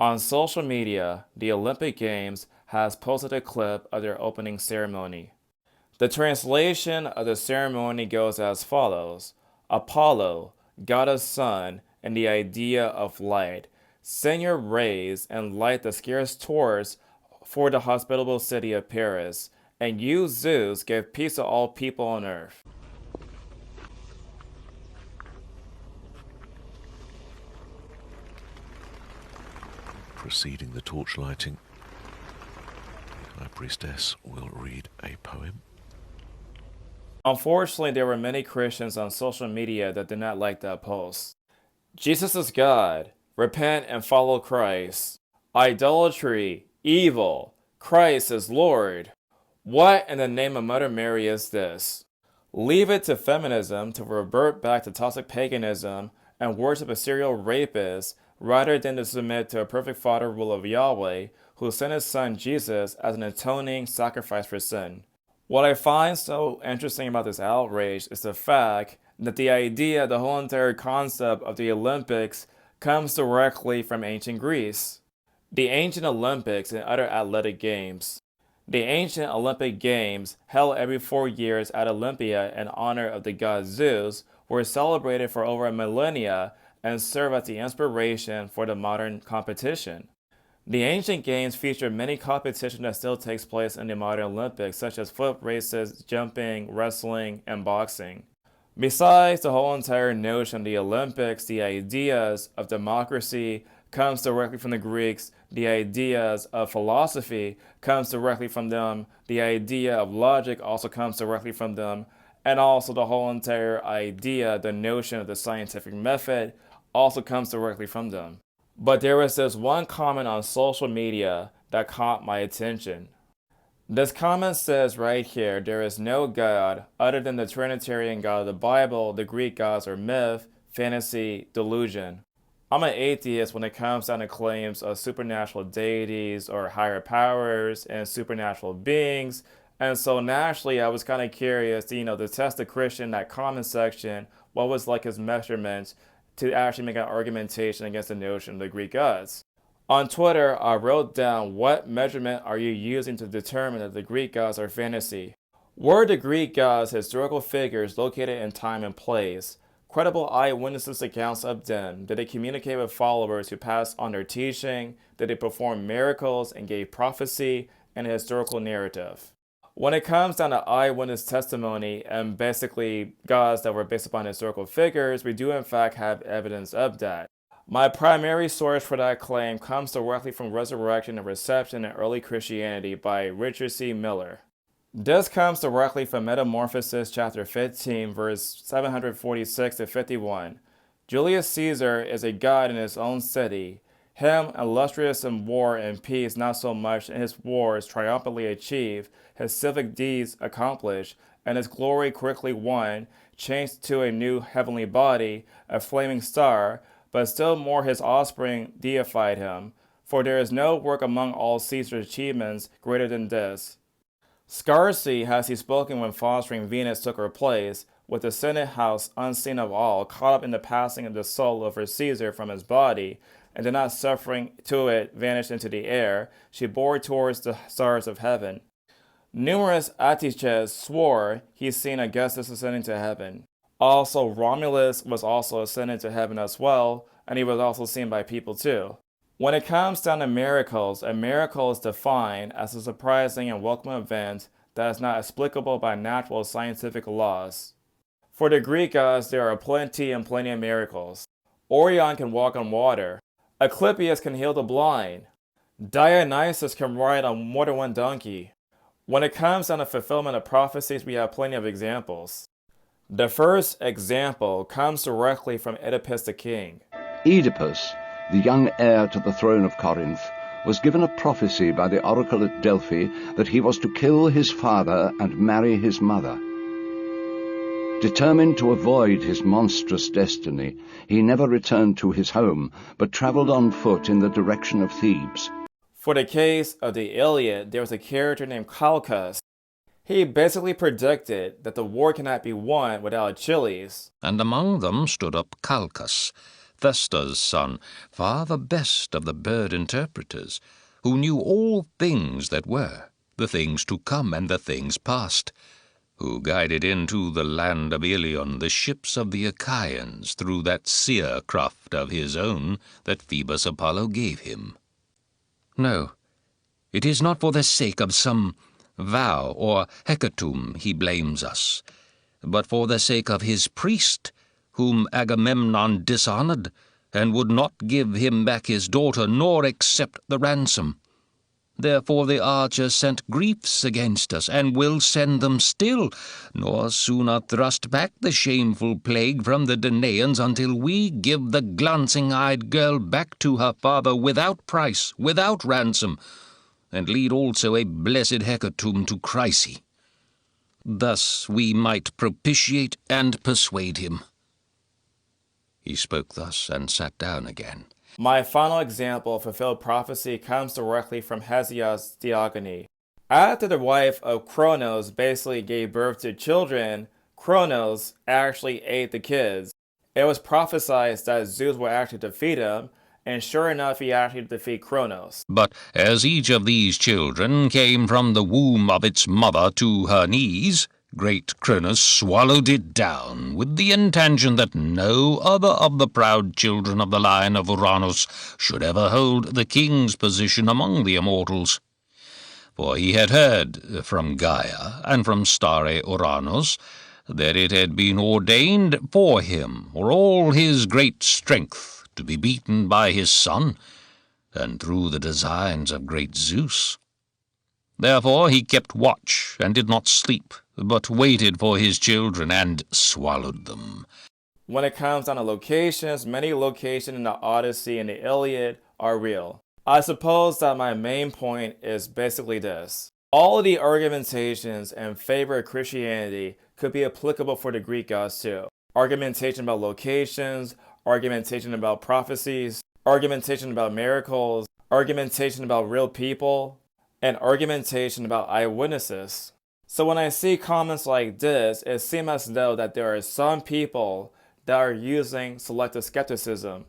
On social media, the Olympic Games has posted a clip of their opening ceremony. The translation of the ceremony goes as follows: Apollo, god of sun and the idea of light, send your rays and light the scarce torch for the hospitable city of Paris, and you, Zeus, give peace to all people on earth. Preceding the torch lighting, the High Priestess will read a poem. Unfortunately, there were many Christians on social media that did not like that post. Jesus is God. Repent and follow Christ. Idolatry, evil. Christ is Lord. What in the name of Mother Mary is this? Leave it to feminism to revert back to toxic paganism and worship a serial rapist rather than to submit to a perfect father rule of Yahweh who sent his son Jesus as an atoning sacrifice for sin. What I find so interesting about this outrage is the fact that the idea, the whole entire concept of the Olympics comes directly from ancient Greece. The ancient Olympics and other athletic games. The ancient Olympic Games, held every 4 years at Olympia in honor of the god Zeus, were celebrated for over a millennia and serve as the inspiration for the modern competition. The ancient games featured many competitions that still takes place in the modern Olympics, such as foot races, jumping, wrestling, and boxing. Besides the whole entire notion of the Olympics, the ideas of democracy comes directly from the Greeks, the ideas of philosophy comes directly from them, the idea of logic also comes directly from them, and also the whole entire idea, the notion of the scientific method also comes directly from them. But there was this one comment on social media that caught my attention. This comment says right here, there is no God other than the Trinitarian God of the Bible. The Greek gods are myth, fantasy, delusion. I'm an atheist when it comes down to claims of supernatural deities or higher powers and supernatural beings. And so naturally, I was kind of curious to test the Christian in that comment section, what was like his measurements to actually make an argumentation against the notion of the Greek gods. On Twitter, I wrote down, what measurement are you using to determine that the Greek gods are fantasy? Were the Greek gods historical figures located in time and place? Credible eyewitnesses accounts of them? Did they communicate with followers who passed on their teaching? Did they perform miracles and gave prophecy and a historical narrative? When it comes down to eyewitness testimony and basically gods that were based upon historical figures, we do in fact have evidence of that. My primary source for that claim comes directly from Resurrection and Reception in Early Christianity by Richard C. Miller. This comes directly from Metamorphosis chapter 15, verse 746 to 51. Julius Caesar is a god in his own city. Him, illustrious in war and peace, not so much in his wars triumphantly achieved, his civic deeds accomplished, and his glory quickly won, changed to a new heavenly body, a flaming star, but still more his offspring deified him, for there is no work among all Caesar's achievements greater than this. Scarcely has he spoken when fostering Venus took her place, with the Senate house unseen of all, caught up in the passing of the soul of her Caesar from his body, and did not suffering to it vanish into the air, she bore towards the stars of heaven. Numerous Atiches swore he seen Augustus ascending to heaven. Also, Romulus was also ascended to heaven as well, and he was also seen by people too. When it comes down to miracles, a miracle is defined as a surprising and welcome event that is not explicable by natural scientific laws. For the Greek gods, there are plenty and plenty of miracles. Orion can walk on water. Asclepius can heal the blind. Dionysus can ride on more than one donkey. When it comes down to fulfillment of prophecies, we have plenty of examples. The first example comes directly from Oedipus the king. Oedipus, the young heir to the throne of Corinth, was given a prophecy by the oracle at Delphi that he was to kill his father and marry his mother. Determined to avoid his monstrous destiny, he never returned to his home, but traveled on foot in the direction of Thebes. For the case of the Iliad, there was a character named Calchas. He basically predicted that the war cannot be won without Achilles. And among them stood up Calchas, Thesda's son, far the best of the bird interpreters, who knew all things that were, the things to come, and the things past, who guided into the land of Ilion the ships of the Achaeans through that seer craft of his own that Phoebus Apollo gave him. No, it is not for the sake of some vow or hecatomb he blames us, but for the sake of his priest, whom Agamemnon dishonored, and would not give him back his daughter, nor accept the ransom. Therefore the archer sent griefs against us, and will send them still, nor sooner thrust back the shameful plague from the Danaans until we give the glancing-eyed girl back to her father without price, without ransom, and lead also a blessed hecatomb to Chryse. Thus we might propitiate and persuade him." He spoke thus, and sat down again. My final example of fulfilled prophecy comes directly from Hesiod's Theogony. After the wife of Cronos basically gave birth to children, Cronos actually ate the kids. It was prophesied that Zeus would actually defeat him, and sure enough, he actually defeated Cronos. But as each of these children came from the womb of its mother to her knees, great Cronos swallowed it down, with the intention that no other of the proud children of the line of Uranus should ever hold the king's position among the immortals. For he had heard from Gaia and from starry Uranus that it had been ordained for him, or all his great strength, to be beaten by his son, and through the designs of great Zeus. Therefore he kept watch, and did not sleep, but waited for his children, and swallowed them. When it comes down to locations, many locations in the Odyssey and the Iliad are real. I suppose that my main point is basically this. All of the argumentations in favor of Christianity could be applicable for the Greek gods too. Argumentation about locations, argumentation about prophecies, argumentation about miracles, argumentation about real people, and argumentation about eyewitnesses. So when I see comments like this, it seems as though that there are some people that are using selective skepticism